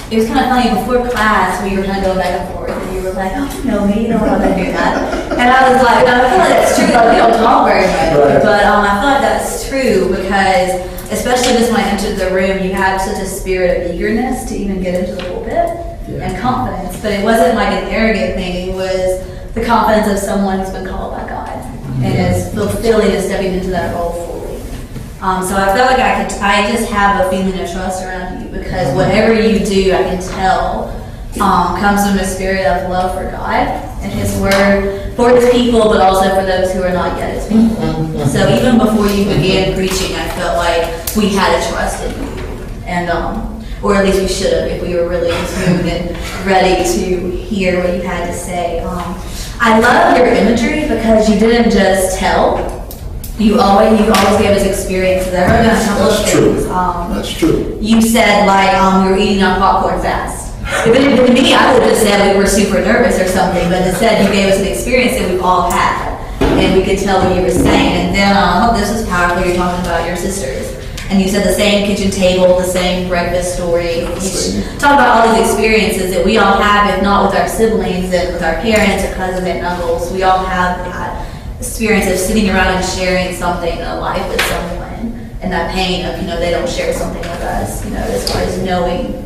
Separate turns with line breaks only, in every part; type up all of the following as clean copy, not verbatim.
it was kind of funny, before class, we were kind of going back and forth, and you were like, oh, you know me, you don't know how to do that. And I was like, I feel like that's true, like, we don't talk very much,
Right.
but I feel like that's true, because especially just when I entered the room, you had such a spirit of eagerness to even get into the pulpit, and confidence, but it wasn't like an arrogant thing, it was the confidence of someone who's been called by God, and is fulfilling and stepping into that role fully. So I felt like I just have a feeling of trust around you, because whatever you do, I can tell, comes from a spirit of love for God and His Word for His people, but also for those who are not yet His people. So even before you began preaching, I felt like we had a trust in you, and or at least we should have, if we were really in tune and ready to hear what you had to say. I love your imagery, because you didn't just tell. You always gave us experiences. I wrote down a couple of things.
That's true.
You said, like, we were eating on popcorn fast. If it had been me, I would have just said we were super nervous or something, but instead you gave us an experience that we've all had, and we could tell what you were saying. And then, this was powerful, you're talking about your sisters. And you said the same kitchen table, the same breakfast story. You talk about all these experiences that we all have, if not with our siblings and with our parents or cousins and uncles. We all have that experience of sitting around and sharing something in a life with someone, and that pain of, they don't share something with us, as far as knowing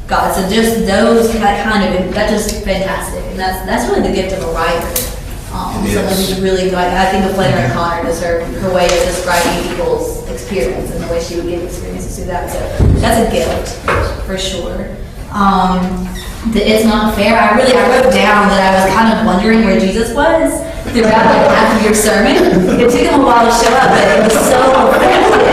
God. So just those that's just fantastic, and that's really the gift of a writer. Someone who's really, I think of Flannery O'Connor as her way of describing people's experience and the way she would give experiences through that. So that's a gift for sure. It's not fair. I wrote down that I was kind of wondering where Jesus was throughout like half of your sermon. It took him a while to show up, but it was so effective.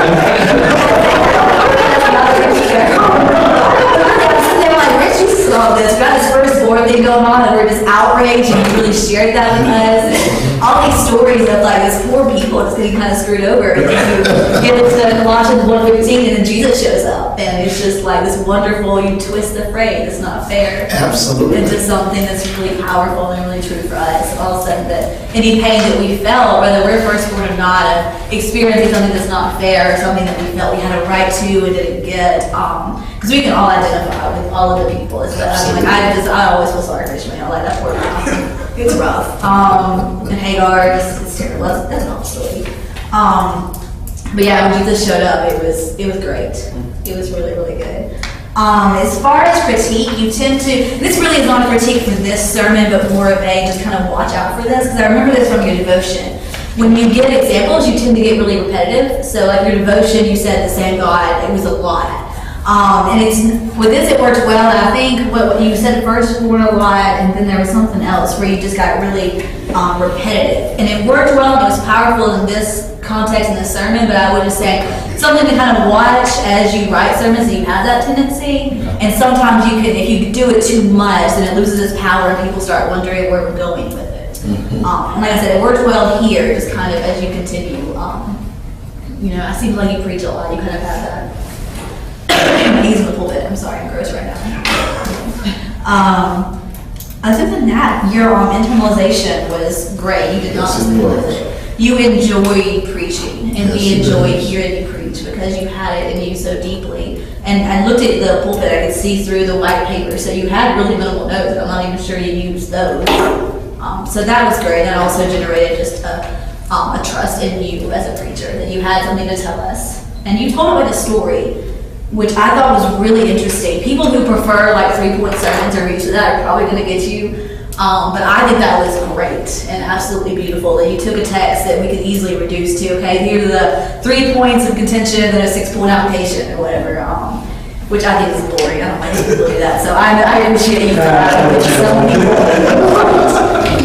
Where's Jesus in all this? We got this first board thing going on, and we're just outraged, and you really shared that with us. And all these stories of like this poor people just getting kind of screwed over. And then you get into Colossians 1:15, and then Jesus shows up, and it's just like this wonderful. You twist the phrase. It's not fair.
Absolutely.
Into something that's really powerful and really true for us. All of a sudden, that any pain that we felt, whether we're firstborn or not, of experiencing something that's not fair, or something that we felt we had a right to and didn't get, because we can all identify with all of the people. I always feel sorry for Ishmael, like that poor guy. It's rough. And Hagar, it's terrible. That's an awful story. But yeah, when Jesus showed up, it was great. It was really, really good. As far as critique, you tend to, this really is not a critique for this sermon, but more of a just kind of watch out for this, because I remember this from your devotion. When you get examples, you tend to get really repetitive. So like your devotion, you said the same God, it was a lot. And with this it worked well, and I think what you said first were a lot, and then there was something else where you just got really repetitive. And it worked well, and it was powerful in this context in the sermon, but I would just say something to kind of watch as you write sermons, that you have that tendency. And sometimes you can, if you do it too much, then it loses its power and people start wondering where we're going with it. And like I said, it worked well here, just kind of as you continue. I seem like you preach a lot, you kind of have that. He's in the pulpit, I'm sorry, I'm gross right now. Other than that, your internalization was great. You did not just with it. You enjoyed preaching, and we enjoyed hearing you preach because you had it in you so deeply. And I looked at the pulpit, I could see through the white paper, so you had really minimal notes, and I'm not even sure you used those. So that was great. That also generated just a trust in you as a preacher, that you had something to tell us. And you told it with a story, which I thought was really interesting. People who prefer like 3-point sermons or each of that are probably going to get you. But I think that was great and absolutely beautiful that you took a text that we could easily reduce to, okay, here are the 3 points of contention and a 6-point application or whatever, which I think is boring. I don't like people do that. So I appreciate you for that, which some people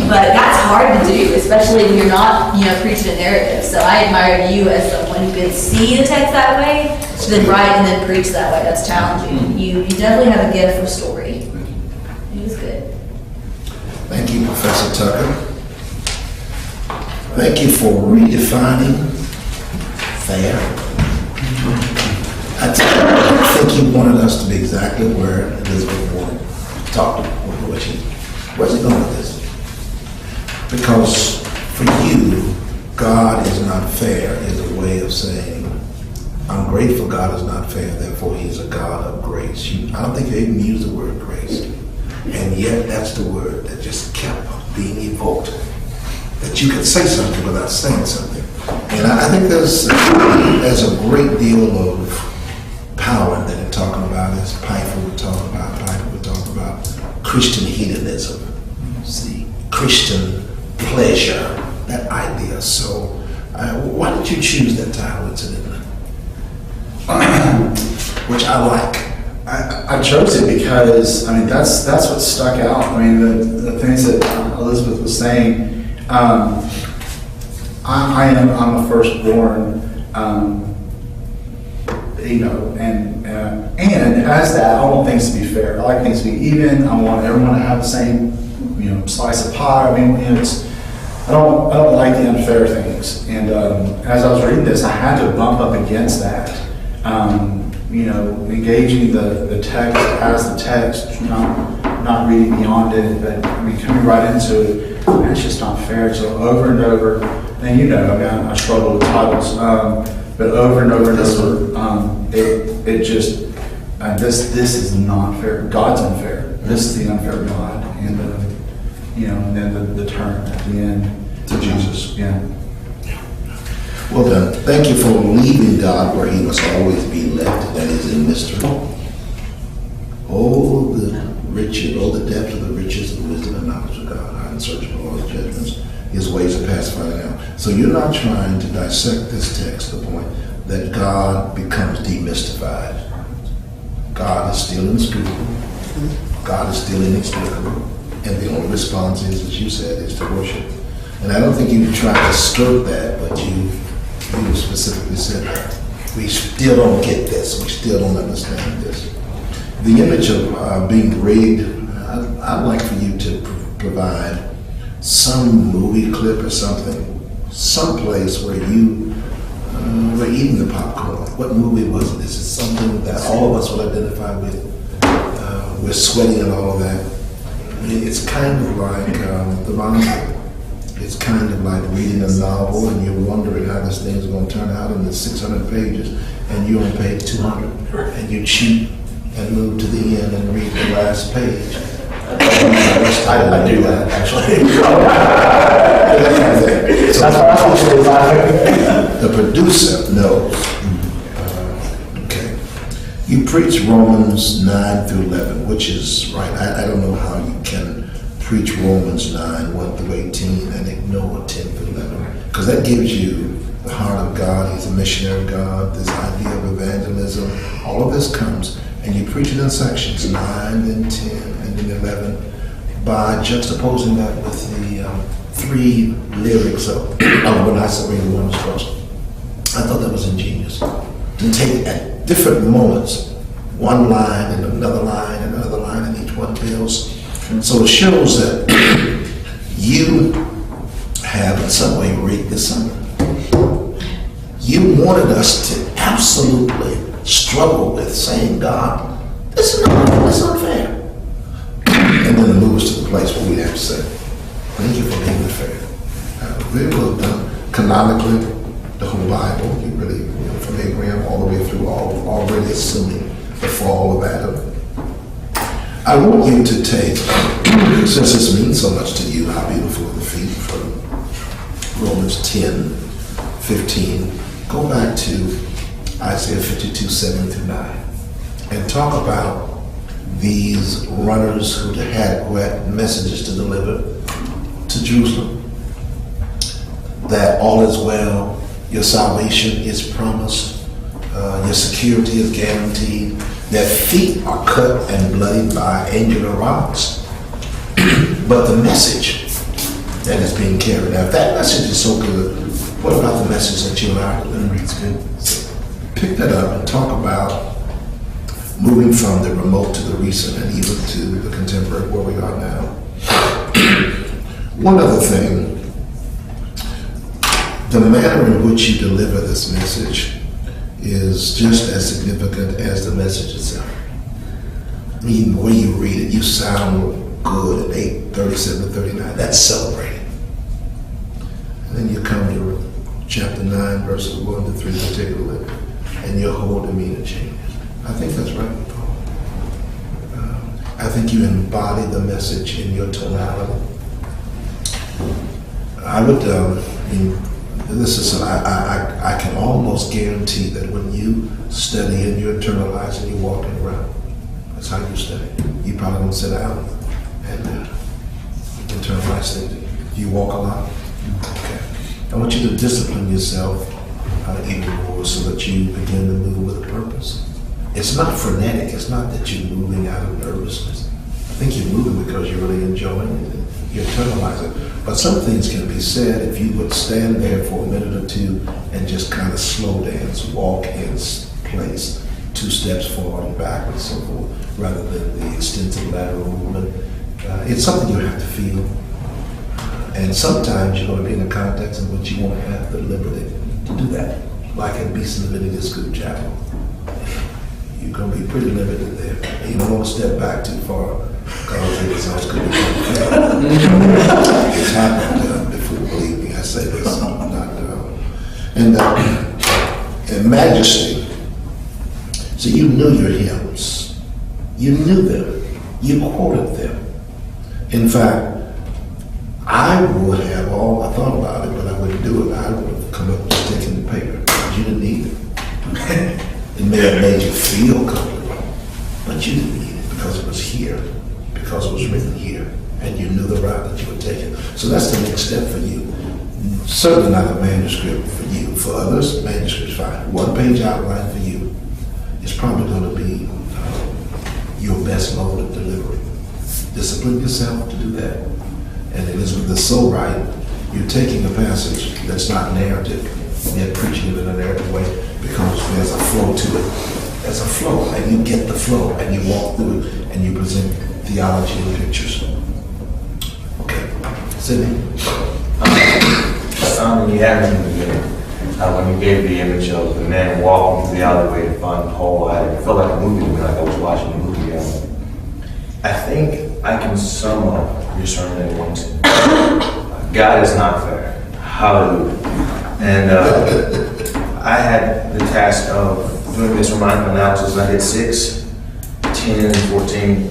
but that's hard to do, especially when you're not, preaching a narrative. So I admire you as someone who can see the text that way, then write and then preach that way. That's challenging. You definitely have a gift for story. It was good.
Thank you, Professor Tucker. Thank you for redefining fair. I think you wanted us to be exactly where Elizabeth wanted to talk to. Where's it going with this? Because for you, God is not fair is a way of saying I'm grateful God is not fair, therefore he's a God of grace. I don't think you even use the word grace. And yet that's the word that just kept being evoked. That you could say something without saying something. And I think there's a great deal of power in that they're talking about, as Piper would talk about Christian hedonism, see, Christian pleasure, that idea. So why did you choose that title, incidentally? Which I like.
I chose it because, I mean, that's what stuck out. I mean, the things that Elizabeth was saying, I'm a firstborn, you know, and as that, I want things to be fair. I like things to be even. I want everyone to have the same, you know, slice of pie. I mean, you know, I don't like the unfair things. And as I was reading this, I had to bump up against that. You know, engaging the text as the text, not reading beyond it, but I mean, coming right into it, man, it's just not fair. So over and over, and you know, I mean, I struggle with titles, but over and over and over, it just, this is not fair. God's unfair. This is the unfair God, and you know, and then the turn at the end
To Jesus.
Yeah.
Well done. Thank you for leaving God where he must always be left, that is in mystery. Oh, the depth of the riches of wisdom and knowledge of God. I unsearchable all his judgments. His ways are past finding out. So you're not trying to dissect this text to the point that God becomes demystified. God is still inscrutable. God is still inexplicable. And the only response is, as you said, is to worship. And I don't think you tried to skirt that, but you specifically said that. We still don't get this. We still don't understand this. The image of being rigged, I'd like for you to provide some movie clip or something, someplace where you were eating the popcorn. What movie was it? This is something that all of us will identify with. We're sweating and all of that. It's kind of like the Bible. It's kind of like reading a novel and you're wondering how this thing is going to turn out, and it's 600 pages and you only paid 200, and you cheat and move to the end and read the last page. I do that, actually. The producer knows. Okay. You preach Romans 9 through 11, which is right. I don't know how you can preach Romans 9, 1 through 18 and ignore 10 through 11. Because that gives you the heart of God. He's a missionary God. This idea of evangelism. All of this comes, and you preach it in sections, 9, then 10, and then 11, by juxtaposing that with the 3 lyrics of When I Surrender the Woman's Cross. I thought that was ingenious. To take at different moments, one line and another line and another line, and each one builds. So it shows that you have in some way rigged this summer. You wanted us to absolutely struggle with saying, God, this is unfair. And then it moves to the place where we have to say, thank you for being fair. Very well done. Canonically, the whole Bible, you really, from Abraham all the way through, already assuming the fall of Adam. I want you to take, since this means so much to you, how beautiful are the feet, from Romans 10, 15, go back to Isaiah 52, 7 through 9, and talk about these runners who had messages to deliver to Jerusalem, that all is well, your salvation is promised, your security is guaranteed. Their feet are cut and bloodied by angular rocks. But the message that is being carried out, that message is so good. What about the message that you and I are delivering? It's good. Pick that up and talk about moving from the remote to the recent and even to the contemporary where we are now. One other thing, the manner in which you deliver this message is just as significant as the message itself. I mean, the way you read it, you sound good at 8:37 to 39. That's celebrating. And then you come to chapter 9, verses 1 to 3 particularly, and your whole demeanor changes. I think that's right, Paul. I think you embody the message in your tonality. I would, I can almost guarantee that when you study and you internalize and you're walking around, that's how you study. You probably don't sit down and internalize things. You walk a lot. Okay. I want you to discipline yourself even more so that you begin to move with a purpose. It's not frenetic. It's not that you're moving out of nervousness. I think you're moving because you're really enjoying it. You internalize it. But some things can be said if you would stand there for a minute or two and just kind of slow dance, walk in place, 2 steps forward and back and so forth, rather than the extensive lateral movement. It's something you have to feel. And sometimes you're going to be in a context in which you won't have the liberty to do that. Like in Beeson Leviticus School Chapel. You're going to be pretty limited there. You don't want to step back too far because it sounds good. It's happened before, believe me, I say this. And majesty. So you knew your hymns. You knew them. You quoted them. In fact, I would have I thought about it, but I wouldn't do it. I would have come up with a stick in the paper. But you didn't need it. It may have made you feel comfortable, but you didn't need it because it was here, because it was written here, and you knew the route that you were taking. So that's the next step for you. Certainly not a manuscript for you. For others, manuscript's fine. 1-page outline for you is probably going to be your best mode of delivery. Discipline yourself to do that. And Elizabeth is so right. You're taking a passage that's not narrative, yet preaching it in a narrative way, because there's a flow to it. There's a flow, and you get the flow, and you walk through it, and you present theology and pictures. Okay, Sydney.
Something you had in the beginning, when you gave the image of the man walking through the alleyway to find Paul, I felt like a movie to me, like I was watching a movie. I think I can sum up your sermon in one sentence. God is not fair. Hallelujah. And I had the task of doing this reminder analysis. I did 6, 10, and 14.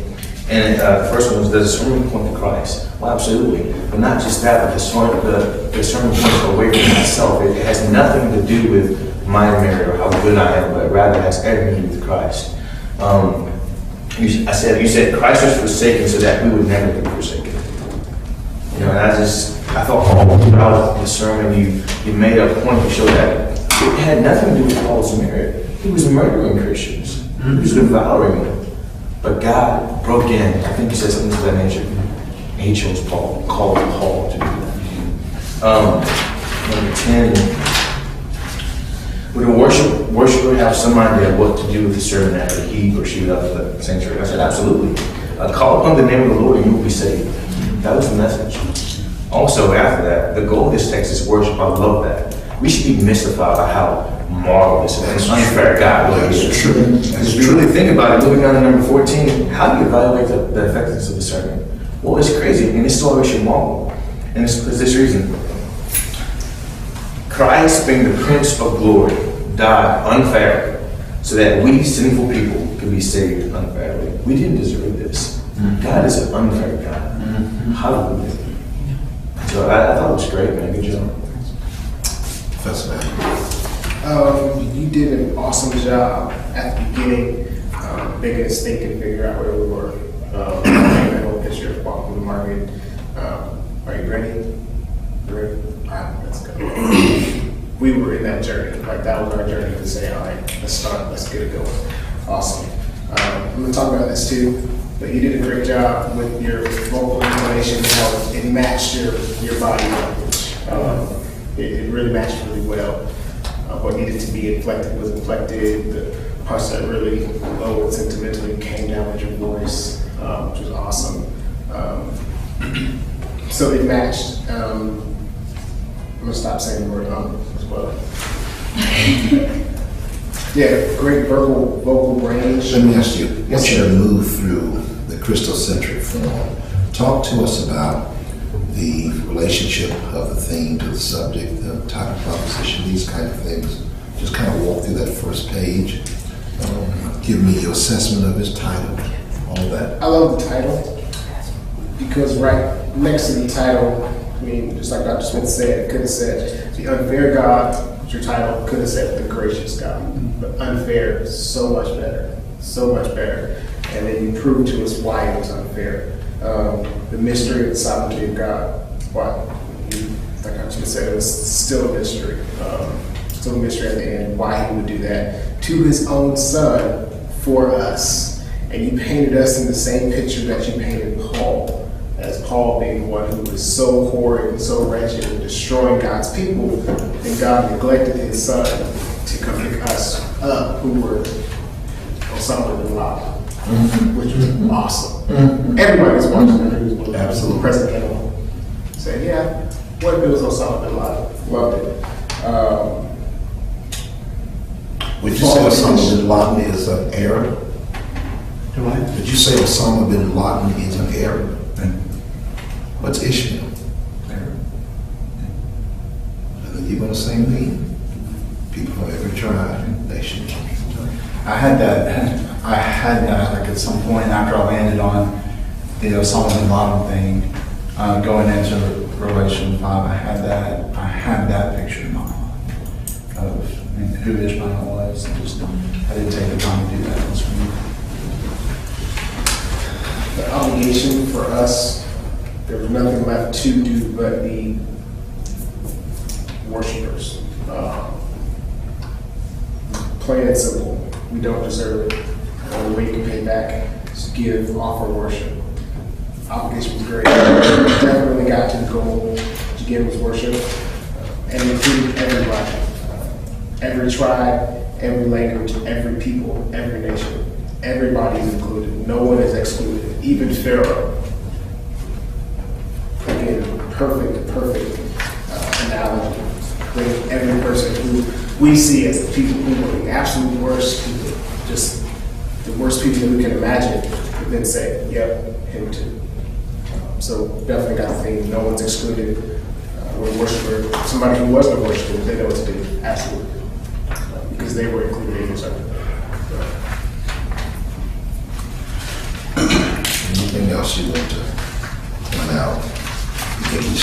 And the first one was, does the sermon point to Christ? Well, absolutely. But not just that, but the sermon points away from myself. It has nothing to do with my merit or how good I am, but rather has everything to do with Christ. You said Christ was forsaken so that we would never be forsaken. You know, and I thought all throughout the sermon you made a point to show that it had nothing to do with Paul's merit. He was murdering Christians. He was devouring them. But God broke in. I think he said something to that nature. And he chose Paul, called Paul to do that. Number 10. Would a worshiper have some idea of what to do with the servant after he or she left the sanctuary? I said, absolutely. Call upon the name of the Lord and you will be saved. That was the message. Also, after that, the goal of this text is worship. I love that. We should be mystified by how marvelous and unfair God really is.
That's true.
If you really think about it, moving on to number 14, how do you evaluate the effectiveness of the sermon? Well, it's crazy, and this is why we should marvel. And it's for this reason. Christ, being the Prince of Glory, died unfairly so that we sinful people could be saved unfairly. We didn't deserve this. God is an unfair God. Hallelujah. So I thought it was great, man. Good job.
Professor Matt.
You did an awesome job at the beginning, making us think and figure out where we were. That whole picture of walking the market. Are you ready? Ready? All right, let's go. We were in that journey. Like that was our journey to say, all right, let's start. Let's get it going. Awesome. I'm going to talk about this too. But you did a great job with your vocal intonation, how it matched your body language. It really matched really well. What needed to be inflected was inflected. The parts that really low and sentimentally came down with your voice, which was awesome. So it matched. I'm gonna stop saying the word as well. Yeah, great vocal range.
Let me ask you, once you move through the Christocentric form, talk to us about the relationship of the theme to the subject, the type of proposition, these kind of things. just kind of walk through that first page. Give me your assessment of his title, all that.
I love the title because right next to the title, I mean, just like Dr. Smith said, it could have said the unfair God, was your title, could have said the gracious God. But unfair is so much better, so much better. And then you prove to us why it was unfair. The mystery of the sovereignty of God. Why? Like Dr. Smith said, it was still a mystery. Still a mystery at the end, why he would do that to his own son for us. And you painted us in the same picture that you painted Paul, as Paul being one who was so horrid and so wretched and destroying God's people, and God neglected his son to come pick us up, who were Osama bin Laden, which was awesome. Everybody was watching that. Who was
Absolutely.
President Kennedy said, yeah, what if it was Osama bin Laden? Loved it.
Would you say Osama bin Laden is an Arab?
Do I?
Would you say Osama bin Laden is an Arab? What's Ishmael? You're going to say me? People from every tribe, nation.
I had that like at some point after I landed on the Osama bin Laden thing, going into Revelation 5, I had that picture in my mind of who Ishmael was. And just I didn't take the time to do that. It was for me.
The obligation for us, there was nothing left to do but be worshipers. Plain and simple. We don't deserve it. The only way you can pay back is to give, offer worship. Obligation was great. Definitely got to the goal. To give was worship, and included everybody, every tribe, every language, every people, every nation. Everybody is included. No one is excluded. Even Pharaoh. Again, perfect analogy. Bring every person who we see as the people who are the absolute worst people, just the worst people that we can imagine, but then say, yep, him too. So definitely got the thing, no one's excluded. We're a worshiper. Somebody who wasn't a worshiper, they know what to do, absolutely. Because they were included in something.
Anything else you want to point out? You think he's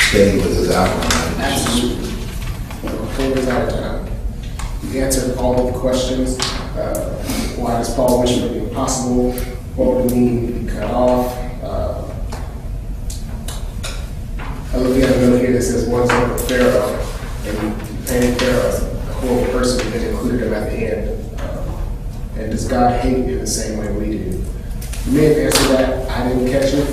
staying with his outline?
Absolutely. Before we out of time, you answered all of the questions. Why does Paul wish it would be impossible? What would it mean to be cut off? I look at a note here that says one son of Pharaoh, and you painted Pharaoh as a horrible person, and included him at the end. And does God hate in the same way we do? You may have answered that. I didn't catch it.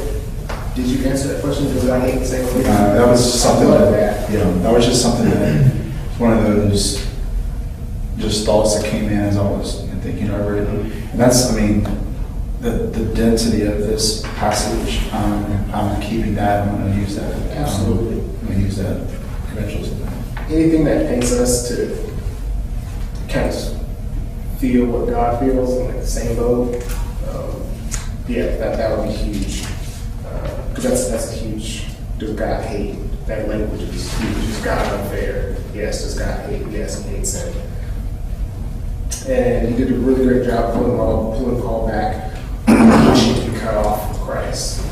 Did you answer that question? Does God hate the same way we do?
That was something
I love
that that was just something that one of those just thoughts that came in as I was thinking over it. And that's, I mean, the density of this passage. I'm keeping that. I'm going to use that.
Absolutely.
I'm going to use that credentials.
Anything that paints us to kind of feel what God feels in like the same boat, that would be huge. Because that's a huge. Does God hate? That language is huge. Is God unfair? Yes. Does God hate? Yes, he hates sin. And he did a really great job pulling Paul back, wishing to be cut off from Christ,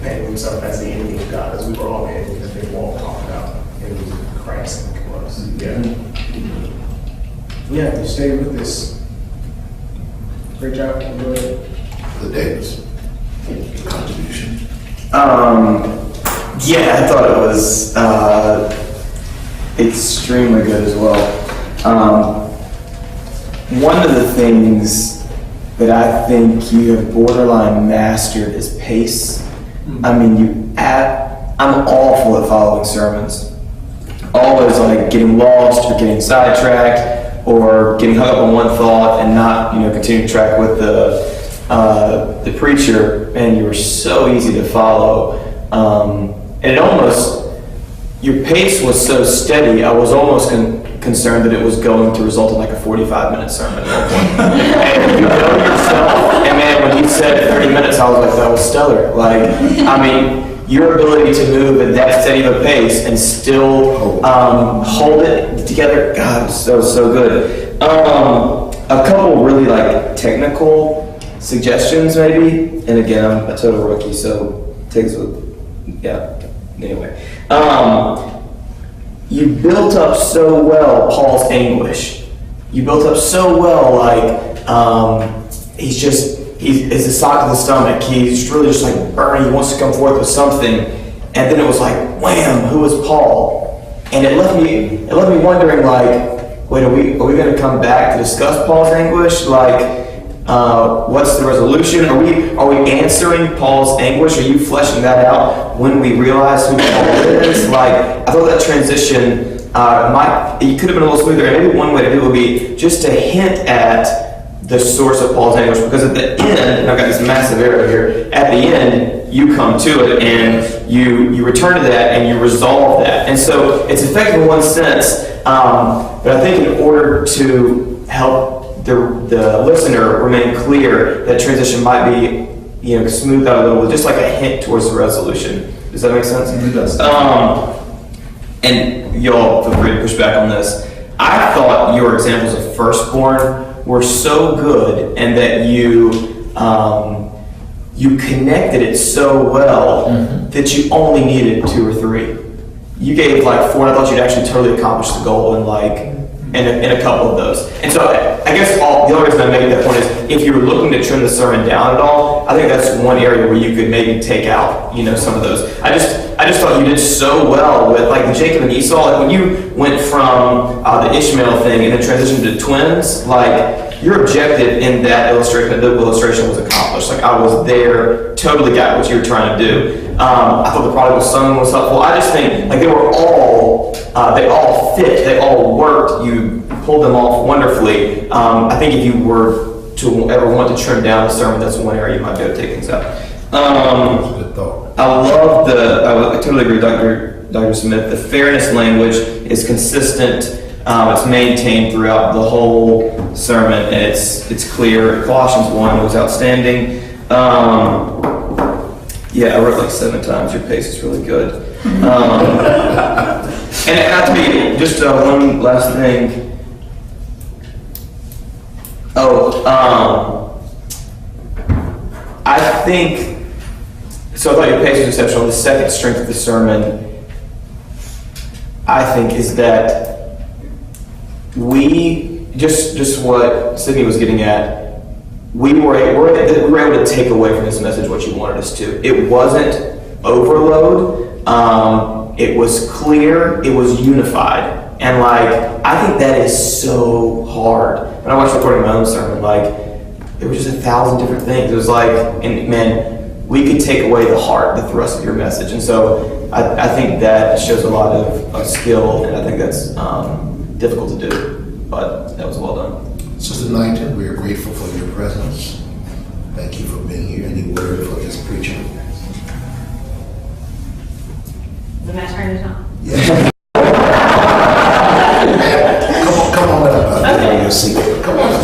painting himself as the enemy of God, as we were all painted, as they all talked about, enemies of Christ, I think it was. Yeah, you stayed with this. Great job, enjoyed it.
The Davis contribution.
Yeah, I thought it was extremely good as well. One of the things that I think you have borderline mastered is pace. I mean, I'm awful at following sermons. Always like getting lost or getting sidetracked or getting hung up on one thought and not, continue to track with the preacher. And you were so easy to follow. And it almost, your pace was so steady, I was almost concerned that it was going to result in like a 45-minute sermon at one point. And you know yourself, and man, when you said 30 minutes, I was like, that was stellar. Like, I mean, your ability to move at that steady of a pace and still hold it together, God, so good. A couple really like technical suggestions maybe, and again, I'm a total rookie, so take this with, yeah, anyway. You built up so well Paul's anguish. You built up so well, like, he's it's a sock to the stomach. He's really just like burning. He wants to come forth with something. And then it was like, wham, who is Paul? And it left me wondering, like, wait, are we going to come back to discuss Paul's anguish? Like, what's the resolution? Are we answering Paul's anguish? Are you fleshing that out when we realize who Paul is? Like, I thought that transition it could have been a little smoother. And maybe one way to do it would be just to hint at the source of Paul's anguish, because at the end, and I've got this massive arrow here, at the end, you come to it and you return to that and you resolve that. And so it's effective in one sense, but I think in order to help the listener remain clear, that transition might be smoothed out a little, just like a hint towards the resolution. Does that make sense?
It does.
And y'all feel free to push back on this. I thought your examples of firstborn were so good, and that you connected it so well that you only needed 2 or 3. You gave like 4, and I thought you'd actually totally accomplished the goal in a couple of those. And so I guess the only reason I make that point is if you were looking to trim the sermon down at all, I think that's one area where you could maybe take out, some of those. I just thought you did so well with like the Jacob and Esau. Like when you went from the Ishmael thing and then transitioned to twins, like your objective in that illustration, the illustration was accomplished. Like I was there, totally got what you were trying to do. I thought the prodigal son was helpful. I just think like they all fit, they all worked. You pulled them off wonderfully. I think if you were to ever want to trim down the sermon, that's one area you might be able to take things out.
Good thought.
I totally agree with Dr. Smith. The fairness language is consistent. It's maintained throughout the whole sermon, and it's clear. Colossians 1 was outstanding. I wrote like 7 times. Your pace is really good. And it had to be just one last thing. I think. So I thought your pace was exceptional. The second strength of the sermon, I think, is that we just what Sydney was getting at. We were able to take away from this message what you wanted us to. It wasn't overload. It was clear. It was unified. And I think that is so hard. When I watched recording my own sermon, there were just 1,000 different things. It was and man, we could take away the heart, the thrust of your message. And so I think that shows a lot of skill, and I think that's difficult to do, but that was well done.
Sister Knighton, we are grateful for your presence. Thank you for being here. Any word for this preacher?
Is it my turn to talk?
Yeah. Come on up. I'll your seat. Come on up.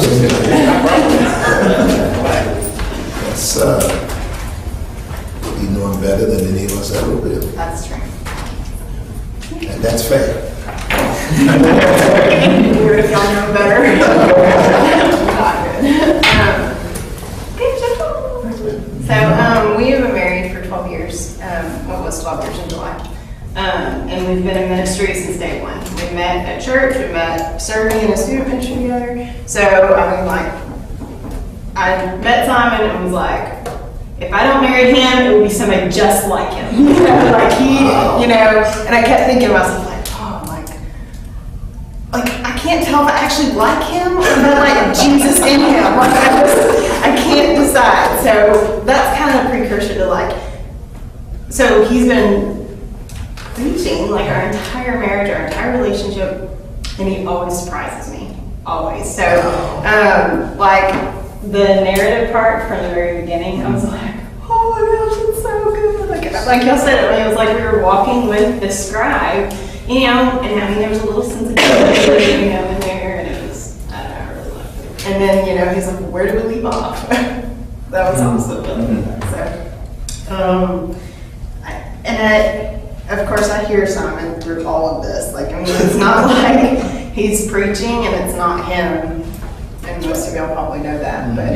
Yes, you know him better than any of us ever will.
That's true.
And that's fair.
Weird if y'all know better. So we have been married for 12 years. What was 12 years in July? And we've been in ministry since day one. We met at church. We met serving in a student ministry together. So I met Simon and was like, if I don't marry him, it would be somebody just like him. And I kept thinking to myself, I can't tell if I actually like him or if I like Jesus in him. I can't decide. So that's kind of a precursor to so he's been preaching our entire marriage, our entire relationship, and he always surprises me. Always. So, the narrative part from the very beginning, I was like, oh my gosh, it's so good. Like y'all said, it was like we were walking with the scribe, and there was a little sensitivity, in there, and it was, I don't know, I really loved it. And then, he's like, where do we leave off? That was also good. So, And of course, I hear Simon through all of this. Like, I mean, it's not like he's preaching and it's not him. And most of y'all probably know that. But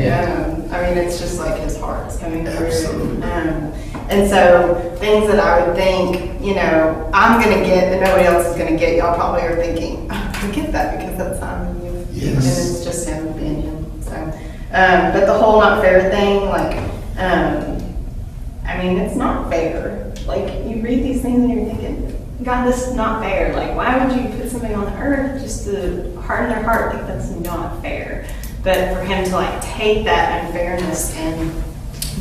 I mean, it's just like his heart's coming through.
Absolutely.
And so things that I would think, you know, I'm going to get that nobody else is going to get, y'all probably are thinking, oh, I get that because that's Simon.
Yes.
And it's just him being him. So, but the whole not fair thing, like, I mean, it's not fair. Like, you read these things and you're thinking, God, this is not fair. Like, why would you put somebody on the earth just to harden their heart? Like, that's not fair. But for him to, like, take that unfairness and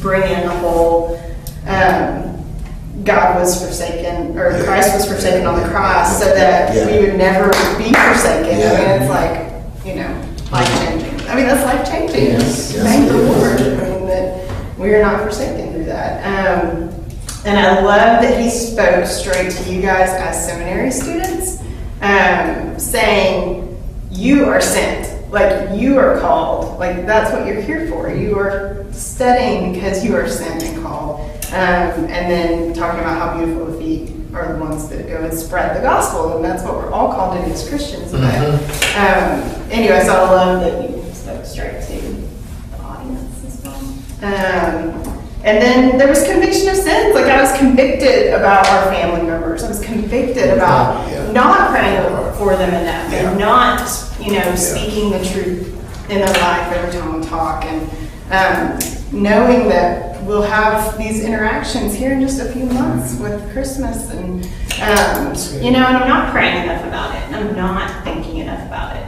bring in the whole, God was forsaken, or Christ was forsaken on the cross so that we would never be forsaken.
Yeah.
I mean, it's like, you know, life-changing. I mean, that's life-changing.
Yes.
Thank the
Yes, it
Lord.
is.
I mean, that we are not forsaken through that. And I love that he spoke straight to you guys as seminary students, saying, you are sent. Like, you are called. Like, that's what you're here for. You are studying because you are sent and called. And then talking about how beautiful the feet are the ones that go and spread the gospel. And that's what we're all called to do as Christians. But anyway, so I love that you spoke straight to the audience as well. And then there was conviction of sins. Like, I was convicted about our family members. I was convicted about not praying for them enough and not, you know, speaking the truth in their life every time we talk. And knowing that we'll have these interactions here in just a few months with Christmas. And, you know, and I'm not praying enough about it. And I'm not thinking enough about it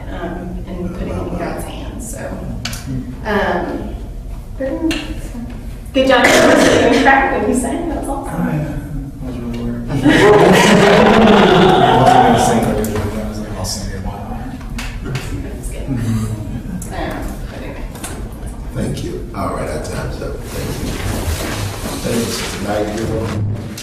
and putting it in God's hands. So, good job. You cracked when you sang. That's awesome.
I was really weird. I wasn't going to sing it. I was like, I'll sing it. Why not?
That's good. But anyway.
Thank you. All right, our time's up. Thank you. Thank you, Sister Maggie.